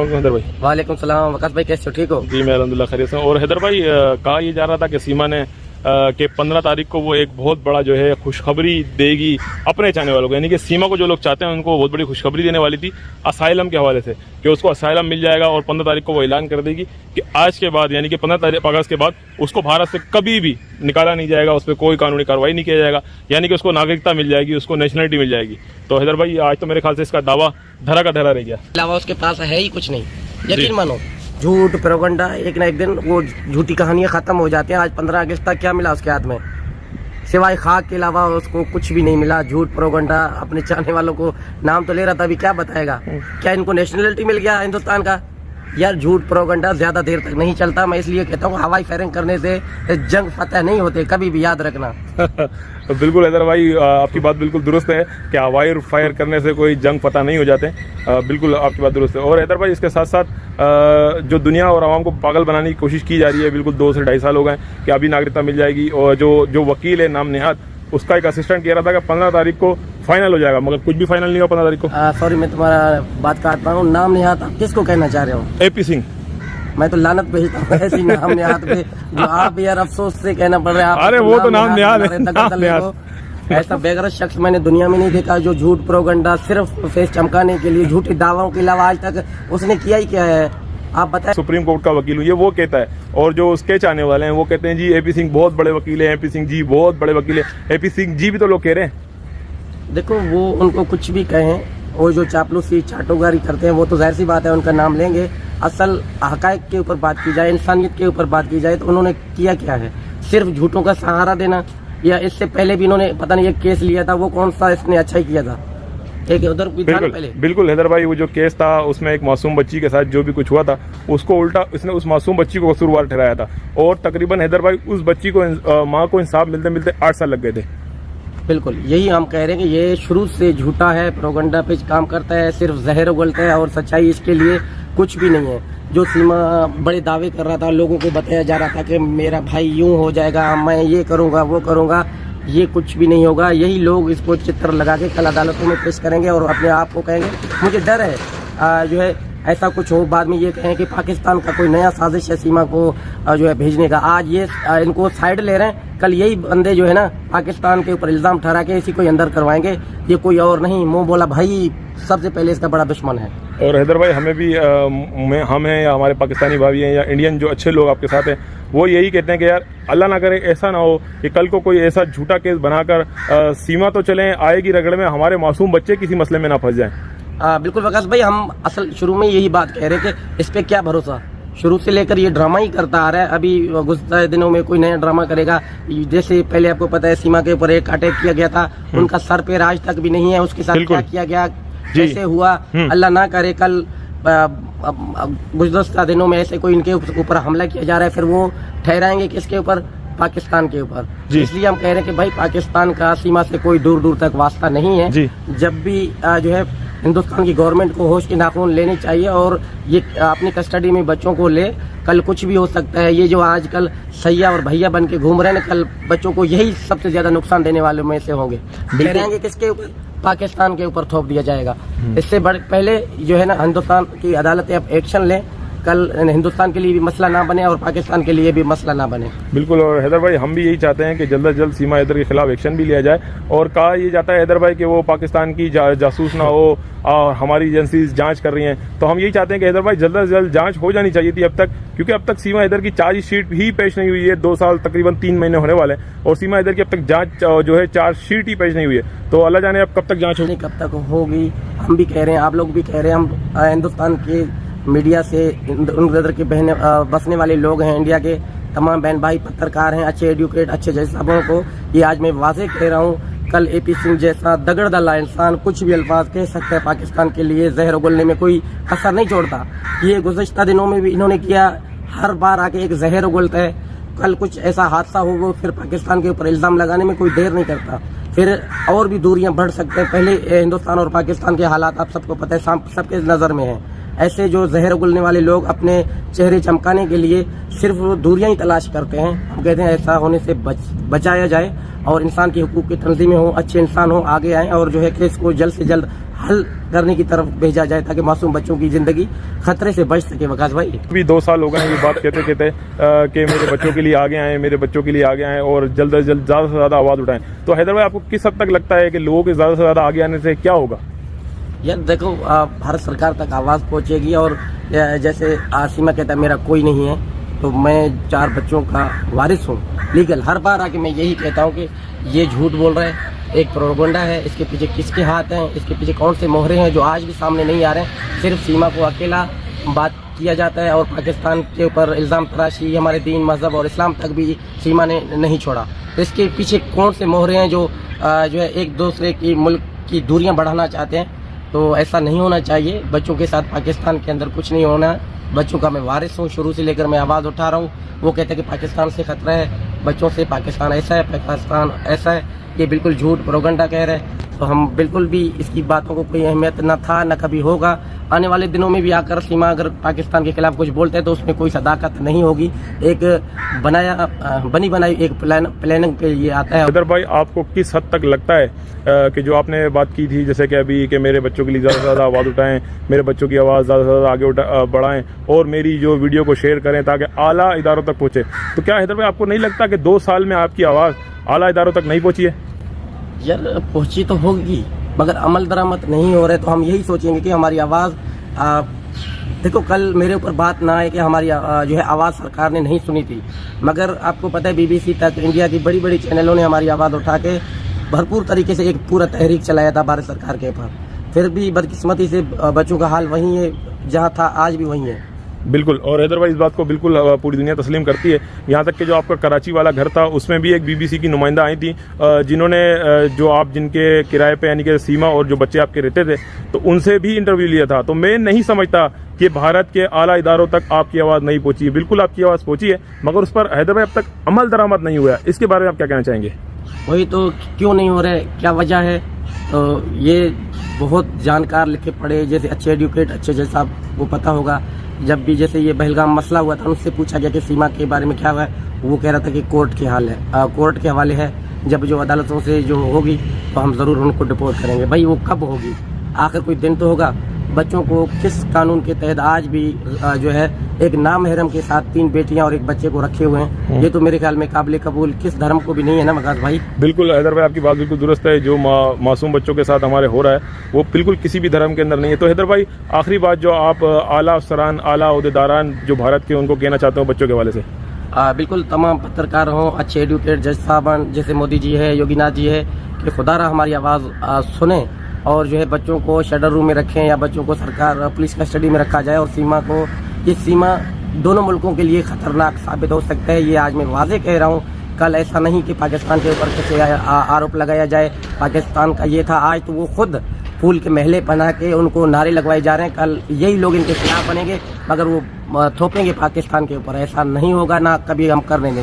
हैदर भाई। वालेकुम सलाम। वकास भाई कैसे हो, ठीक हो? जी मैं अल्हम्दुलिल्लाह खैरियत से हूं। और हैदर भाई कहा ये जा रहा था कि सीमा ने कि 15 तारीख को वो एक बहुत बड़ा जो है खुशखबरी देगी अपने चाहने वालों को, यानी कि सीमा को जो लोग चाहते हैं उनको बहुत बड़ी खुशखबरी देने वाली थी असाइलम के हवाले से, कि उसको असाइलम मिल जाएगा और 15 तारीख को वो ऐलान कर देगी कि आज के बाद यानी कि 15 अगस्त के बाद उसको भारत से कभी भी निकाला नहीं जाएगा, उस पर कोई कानूनी कार्रवाई नहीं किया जाएगा, यानी कि उसको नागरिकता मिल जाएगी, उसको नेशनलिटी मिल जाएगी। तो हैदर भाई आज तो मेरे ख्याल से इसका दावा धरा का धरा रह गया। अलावा उसके पास है ही कुछ नहीं, यकीन मानो। झूठ प्रोपगेंडा, एक ना एक दिन वो झूठी कहानियां खत्म हो जाती हैं। आज 15 अगस्त तक क्या मिला उसके हाथ में, सिवाय खाक के अलावा उसको कुछ भी नहीं मिला। झूठ प्रोपगेंडा, अपने चाहने वालों को नाम तो ले रहा था, अभी क्या बताएगा? क्या इनको नेशनलिटी मिल गया हिंदुस्तान का? यार झूठ प्रोपगेंडा ज्यादा देर तक नहीं चलता। मैं इसलिए कहता हूँ हवाई फायरिंग करने से जंग फतह नहीं होते, कभी भी याद रखना। बिल्कुल हैदर भाई, आपकी बात बिल्कुल दुरुस्त है कि हवाई फायर करने से कोई जंग फतह नहीं हो जाते। बिल्कुल आपकी बात दुरुस्त है। और हैदर भाई इसके साथ साथ जो दुनिया और आवाम को पागल बनाने की कोशिश की जा रही है, बिल्कुल 2 से 2.5 साल हो गए कि अभी नागरिकता मिल जाएगी, और जो वकील है नाम नेहाद, उसका एक असिस्टेंट कह रहा था कि 15 तारीख को फाइनल हो जाएगा, मगर कुछ भी फाइनल नहीं हुआ 15 तारीख को। सॉरी मैं तुम्हारा बात काट रहा हूँ। नाम नेहाद आप किसको कहना चाह रहे हो? AP सिंह। मैं तो लानत भेजता हूँ ऐसी नाम नेहाद पे, जो आप यार अफसोस से कहना पड़ रहा है। अरे वो तो नाम नेहाद है। ऐसा बेगरज शख्स मैंने दुनिया में नहीं देखा जो झूठ प्रोपगेंडा सिर्फ फेस चमकाने के लिए, झूठे दावों के अलावा आज तक उसने किया ही क्या है, आप बताएं। सुप्रीम कोर्ट का वकील हूँ ये वो कहता है, और जो उसके चाहने वाले हैं वो कहते हैं जी AP सिंह बहुत बड़े वकील है, AP सिंह जी बहुत बड़े वकील है। AP सिंह जी भी तो लोग कह रहे हैं। देखो वो उनको कुछ भी कहें, वो जो चापलूसी चाटोगारी करते हैं वो तो जाहिर सी बात है उनका नाम लेंगे। असल हकायक के ऊपर बात की जाए, इंसानियत के ऊपर बात की जाए, तो उन्होंने किया क्या है? सिर्फ झूठों का सहारा देना, या इससे पहले भी इन्होंने पता नहीं एक केस लिया था, वो कौन सा इसने अच्छा ही किया था? एक उधर बिल्कुल हैदर भाई, वो जो केस था उसमें एक मासूम बच्ची के साथ जो भी कुछ हुआ था उसको उल्टा इसने उस मासूम बच्ची को कसूरवार ठहराया था, और तकरीबन हैदर भाई उस बच्ची को माँ को इंसाफ मिलते मिलते 8 साल लग गए थे। बिल्कुल यही हम कह रहे हैं कि ये शुरू से झूठा है, प्रोपगेंडा पे काम करता है, सिर्फ जहर उगलता है और सच्चाई इसके लिए कुछ भी नहीं है। जो सीमा बड़े दावे कर रहा था, लोगों को बताया जा रहा था कि मेरा भाई यूं हो जाएगा, मैं ये करूंगा वो करूंगा, ये कुछ भी नहीं होगा। यही लोग इसको चित्र लगा के कल अदालतों में पेश करेंगे और अपने आप को कहेंगे। मुझे डर है जो है ऐसा कुछ हो, बाद में ये कहें कि पाकिस्तान का कोई नया साजिश है सीमा को जो है भेजने का। आज ये इनको साइड ले रहे हैं, कल यही बंदे जो है ना पाकिस्तान के ऊपर इल्जाम ठहरा के इसी को अंदर करवाएंगे, ये कोई और नहीं। मुंह बोला भाई सबसे पहले इसका बड़ा दुश्मन है। और हैदर भाई हमें भी हम हैं या हमारे पाकिस्तानी भाई हैं या इंडियन जो अच्छे लोग आपके साथ हैं, वो यही कहते हैं कि यार अल्लाह ना करे ऐसा ना हो कि कल को कोई ऐसा झूठा केस बनाकर सीमा तो चलें आएगी रगड़ में, हमारे मासूम बच्चे किसी मसले में ना फंस जाएं। बिल्कुल वकास भाई, हम असल शुरू में यही बात कह रहे थे कि इस पे क्या भरोसा। शुरू से लेकर ये ड्रामा ही करता आ रहा है, अभी गुज़श्ता दिनों में कोई नया ड्रामा करेगा। जैसे पहले आपको पता है सीमा के ऊपर एक अटैक किया गया था, उनका सर पे आज तक भी नहीं है, उसके साथ क्या किया गया, कैसे हुआ, अल्लाह ना करे कल गुज़श्ता दिनों में ऐसे कोई इनके ऊपर हमला किया जा रहा है, फिर वो ठहराएंगे किसके ऊपर? पाकिस्तान के ऊपर। इसलिए हम कह रहे हैं कि भाई पाकिस्तान का सीमा से कोई दूर दूर तक वास्ता नहीं है। जब भी जो है हिंदुस्तान की गवर्नमेंट को होश के नाखून लेने चाहिए और ये अपनी कस्टडी में बच्चों को ले। कल कुछ भी हो सकता है। ये जो आजकल सैया और भैया बन के घूम रहे हैं, कल बच्चों को यही सबसे ज्यादा नुकसान देने वालों में से होंगे। कहेंगे किसके ऊपर? पाकिस्तान के ऊपर थोप दिया जाएगा। इससे पहले जो है ना हिंदुस्तान की अदालतें अब एक्शन लें, कल हिंदुस्तान के लिए भी मसला ना बने और पाकिस्तान के लिए भी मसला ना बने। बिल्कुल। और हैदर भाई हम भी यही चाहते हैं कि जल्द से जल्द सीमा हैदर के खिलाफ एक्शन भी लिया जाए, और कहा ये जाता है हैदर भाई कि वो पाकिस्तान की जासूस ना हो और हमारी एजेंसी जांच कर रही हैं, तो हम यही चाहते हैं कि हैदर भाई जल्द से जल्द जांच हो जानी चाहिए थी अब तक, क्योंकि अब तक सीमा हैदर की चार्जशीट ही पेश नहीं हुई है। 2 साल तकरीबन 3 महीने होने वाले हैं और सीमा हैदर की अब तक जांच जो है चार्जशीट ही पेश नहीं हुई है। तो अल्लाह जाने अब कब तक जांच होगी, कब तक होगी। हम भी कह रहे हैं, आप लोग भी कह रहे हैं, हम हिंदुस्तान के मीडिया से उन के बहने बसने वाले लोग हैं, इंडिया के तमाम बहन भाई पत्रकार हैं, अच्छे एडुकेट अच्छे जज साहबों को ये आज मैं वाज़ेह कह रहा हूँ, कल AP सिंह जैसा दगड़ दल्ला इंसान कुछ भी अल्फाज कह सकता है पाकिस्तान के लिए, जहर उगलने में कोई असर नहीं छोड़ता। ये गुज़श्ता दिनों में भी इन्होंने किया, हर बार आके एक जहर उगलता है। कल कुछ ऐसा हादसा हो वो फिर पाकिस्तान के ऊपर इल्ज़ाम लगाने में कोई देर नहीं करता, फिर और भी दूरियां बढ़ सकते हैं। पहले हिंदुस्तान और पाकिस्तान के हालात आप सबको पता है, सबके नज़र में है। ऐसे जो जहर उगलने वाले लोग अपने चेहरे चमकाने के लिए सिर्फ दूरियां ही तलाश करते हैं। हम कहते हैं ऐसा होने से बचाया जाए और इंसान की हुकूक की तंजीमें हो, अच्छे इंसान हो, आगे आएँ और जो है केस को जल्द से जल्द हल करने की तरफ भेजा जाए ताकि मासूम बच्चों की जिंदगी खतरे से बच सके। वकास भाई अभी 2 साल हो गए हैं ये बात कहते कि मेरे बच्चों के लिए आगे आए, मेरे बच्चों के लिए आगे आए और जल्द से जल्द ज़्यादा से ज़्यादा आवाज़ उठाएं। तो हैदराबाद आपको किस हद तक लगता है कि लोगों के ज़्यादा से ज़्यादा आगे आने से क्या होगा? यार देखो, भारत सरकार तक आवाज़ पहुंचेगी और जैसे सीमा कहता है मेरा कोई नहीं है, तो मैं 4 बच्चों का वारिस हूँ लीगल। हर बार आके मैं यही कहता हूँ कि ये झूठ बोल रहे हैं, एक प्रोपेगेंडा है, इसके पीछे किसके हाथ हैं, इसके पीछे कौन से मोहरे हैं जो आज भी सामने नहीं आ रहे हैं। सिर्फ सीमा को अकेला बात किया जाता है और पाकिस्तान के ऊपर इल्ज़ाम तराशी हमारे दीन, मजहब और इस्लाम तक भी सीमा ने नहीं छोड़ा। तो इसके पीछे कौन से मोहरे हैं जो है एक दूसरे की मुल्क की दूरियां बढ़ाना चाहते हैं। तो ऐसा नहीं होना चाहिए। बच्चों के साथ पाकिस्तान के अंदर कुछ नहीं होना। बच्चों का मैं वारिस हूँ, शुरू से लेकर मैं आवाज़ उठा रहा हूँ। वो कहते हैं कि पाकिस्तान से खतरा है बच्चों से, पाकिस्तान ऐसा है, पाकिस्तान ऐसा है, ये बिल्कुल झूठ प्रोपेगेंडा कह रहे हैं। तो हम बिल्कुल भी इसकी बातों को कोई अहमियत न था न कभी होगा। आने वाले दिनों में भी आकर सीमा अगर पाकिस्तान के खिलाफ कुछ बोलते हैं तो उसमें कोई सदाकत नहीं होगी। एक बनी बनाई एक प्लानिंग पे ये आता है। हैदर भाई, आपको किस हद तक लगता है कि जो आपने बात की थी जैसे कि अभी कि मेरे बच्चों के लिए ज़्यादा से ज़्यादा आवाज़ उठाएं, मेरे बच्चों की आवाज़ ज़्यादा से ज़्यादा आगे बढ़ाएं और मेरी जो वीडियो को शेयर करें ताकि आला इदारों तक पहुँचे, तो क्या हैदर भाई आपको नहीं लगता कि 2 साल में आपकी आवाज़ आला इदारों तक नहीं पहुँची है? यार पहुंची तो होगी मगर अमल दरामद नहीं हो रहे, तो हम यही सोचेंगे कि हमारी आवाज़ देखो कल मेरे ऊपर बात ना आए कि हमारी जो है आवाज़ सरकार ने नहीं सुनी थी, मगर आपको पता है BBC तक, इंडिया की बड़ी बड़ी चैनलों ने हमारी आवाज़ उठा के भरपूर तरीके से एक पूरा तहरीक चलाया था भारत सरकार के ऊपर। फिर भी बदकिस्मती से बच्चों का हाल वही है जहाँ था, आज भी वही है। बिल्कुल, और हैदर भाई इस बात को बिल्कुल पूरी दुनिया तस्लीम करती है। यहाँ तक कि जो आपका कराची वाला घर था उसमें भी एक BBC की नुमाइंदा आई थी जिन्होंने जो आप जिनके किराए पे यानी कि सीमा और जो बच्चे आपके रहते थे तो उनसे भी इंटरव्यू लिया था। तो मैं नहीं समझता कि भारत के आला इदारों तक आपकी आवाज़ नहीं पहुंची है। बिल्कुल आपकी आवाज़ पहुंची है मगर उस पर हैदर भाई अब तक अमल दरामद नहीं हुआ है। इसके बारे में आप क्या कहना चाहेंगे? वही तो, क्यों नहीं हो रहे, क्या वजह है? तो ये बहुत जानकार लिखे पढ़े जैसे अच्छे एडुकेट अच्छे जैसा आपको पता होगा, जब भी जैसे ये पहलगाम मसला हुआ था उनसे पूछा गया कि सीमा के बारे में क्या हुआ है, वो कह रहा था कि कोर्ट के कोर्ट के हवाले है, जब जो अदालतों से जो होगी तो हम ज़रूर उनको डिपोर्ट करेंगे। भाई वो कब होगी? आखिर कोई दिन तो होगा। बच्चों को किस कानून के तहत आज भी जो है एक नामहरम के साथ 3 बेटियां और एक बच्चे को रखे हुए हैं, ये तो मेरे ख्याल में काबिल कबूल किस धर्म को भी नहीं है ना वकास भाई। बिल्कुल हैदर भाई, आपकी बात बिल्कुल दुरुस्त है। जो मासूम बच्चों के साथ हमारे हो रहा है वो बिल्कुल किसी भी धर्म के अंदर नहीं है। तो हैदर भाई, आखिरी बात जो आप आला अफसरान, आला ओहदेदारान जो भारत के, उनको कहना चाहते हो बच्चों के हवाले से? बिल्कुल, तमाम पत्रकार हों, अच्छे एडुकेट जज साहबान जैसे मोदी जी है, योगीनाथ जी है, कि खुदारा हमारी आवाज़ सुने और जो है बच्चों को शेडर रूम में रखें या बच्चों को सरकार पुलिस कस्टडी में रखा जाए। और सीमा को, ये सीमा दोनों मुल्कों के लिए खतरनाक साबित हो सकता है, ये आज मैं वाजे कह रहा हूँ। कल ऐसा नहीं कि पाकिस्तान के ऊपर किसी आरोप लगाया जाए, पाकिस्तान का ये था, आज तो वो खुद फूल के महले बना के उनको नारे लगवाए जा रहे हैं। कल यही लोग इनके खिलाफ बनेंगे मगर वो थोपेंगे पाकिस्तान के ऊपर। ऐसा नहीं होगा, ना कभी हम करने देंगे।